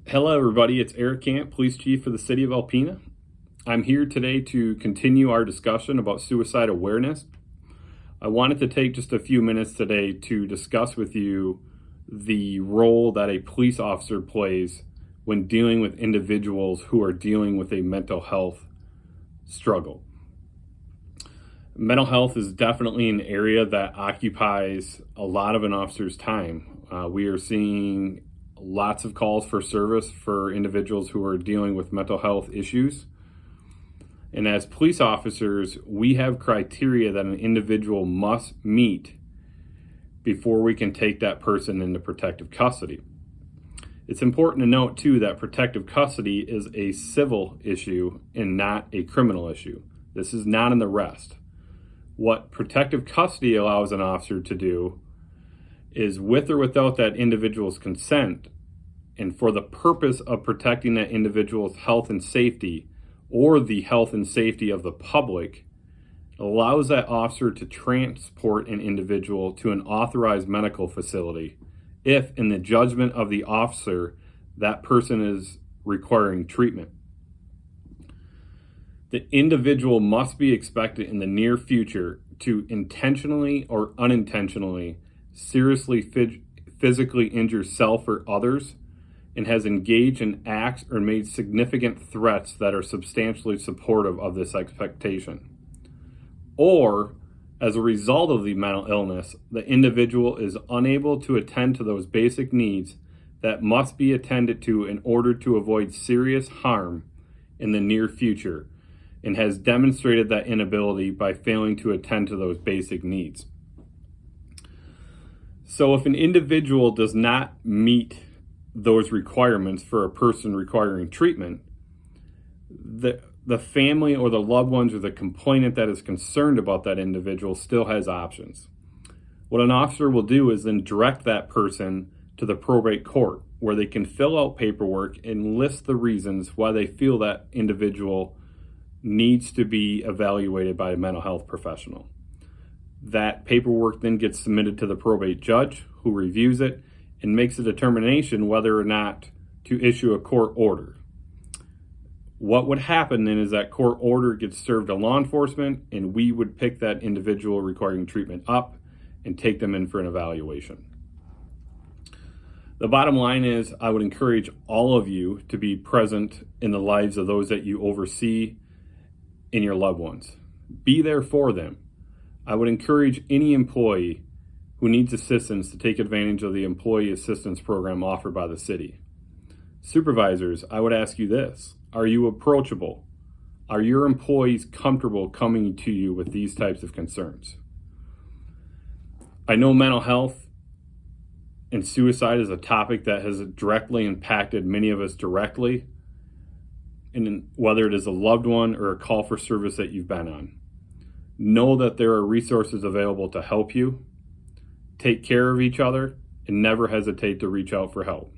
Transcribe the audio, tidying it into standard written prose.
Hello, everybody. It's Eric Camp, Police Chief for the City of Alpena. I'm here today to continue our discussion about suicide awareness. I wanted to take just a few minutes today to discuss with you the role that a police officer plays when dealing with individuals who are dealing with a mental health struggle. Mental health is definitely an area that occupies a lot of an officer's time. We are seeing lots of calls for service for individuals who are dealing with mental health issues. And as police officers, we have criteria that an individual must meet before we can take that person into protective custody. It's important to note too that protective custody is a civil issue and not a criminal issue. This is not an arrest. What protective custody allows an officer to do is, with or without that individual's consent, and for the purpose of protecting that individual's health and safety or the health and safety of the public, allows that officer to transport an individual to an authorized medical facility if, in the judgment of the officer, that person is requiring treatment. The individual must be expected in the near future to intentionally or unintentionally seriously physically injure self or others, and has engaged in acts or made significant threats that are substantially supportive of this expectation. Or, as a result of the mental illness, the individual is unable to attend to those basic needs that must be attended to in order to avoid serious harm in the near future, and has demonstrated that inability by failing to attend to those basic needs. So if an individual does not meet those requirements for a person requiring treatment, the family or the loved ones or the complainant that is concerned about that individual still has options. What an officer will do is then direct that person to the probate court, where they can fill out paperwork and list the reasons why they feel that individual needs to be evaluated by a mental health professional. That paperwork then gets submitted to the probate judge, who reviews it and makes a determination whether or not to issue a court order. What would happen then is that court order gets served to law enforcement, and we would pick that individual requiring treatment up and take them in for an evaluation. The bottom line is, I would encourage all of you to be present in the lives of those that you oversee and your loved ones. Be there for them. I would encourage any employee who needs assistance to take advantage of the employee assistance program offered by the city. Supervisors, I would ask you this: are you approachable? Are your employees comfortable coming to you with these types of concerns? I know mental health and suicide is a topic that has directly impacted many of us directly, and whether it is a loved one or a call for service that you've been on. Know that there are resources available to help you. Take care of each other and never hesitate to reach out for help.